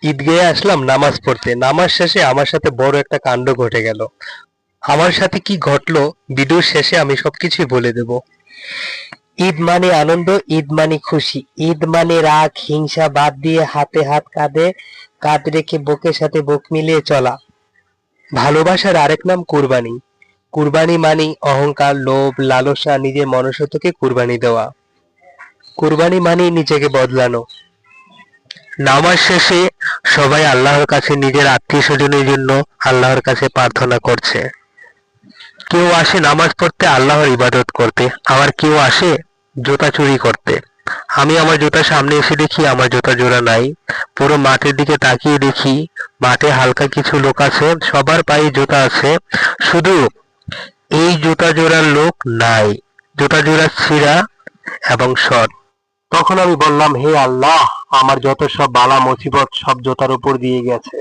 ঈদগাহে আসলাম নামাজ পড়তে। নামাজ শেষে আমার সাথে বড় একটা কাণ্ড ঘটে গেল। আমার সাথে কি ঘটলো ভিডিওর শেষে আমি সবকিছুই বলে দেব। ঈদ মানে আনন্দ, ঈদ মানে খুশি, ঈদ মানে রাগ হিংসা বাদ দিয়ে হাতে হাত কাঁধে কাঁধ রেখে বুকের সাথে বুক মিলিয়ে চলা। ভালোবাসার আরেক নাম কুরবানি। কুরবানি মানে অহংকার লোভ লালসা নিজের মনুষ্যত্বকে কুরবানি দেওয়া। কুরবানি মানে নিজেকে বদলানো। নামাজ শেষে সবাই আল্লাহর কাছে নিজের আত্মীয় স্বজনের জন্য আল্লাহর কাছে প্রার্থনা করছে। কেউ আসে নামাজ পড়তে আল্লাহর ইবাদত করতে, আবার কেউ আসে জুতা চুরি করতে। আমি আমার জুতা সামনে এসে দেখি আমার জুতা জোড়া নাই। পুরো মাঠের দিকে তাকিয়ে দেখি মাঠে হালকা কিছু লোক আছে, সবার পায়ে জুতা আছে, শুধু এই জুতা জোড়ার লোক নাই। জুতা জোড়া ছিঁড়া এবং শর্ট। তখন আমি বললাম, হে আল্লাহ, আমার যত সব বালা মুসিবত সব জুতার উপর দিয়ে গেছে।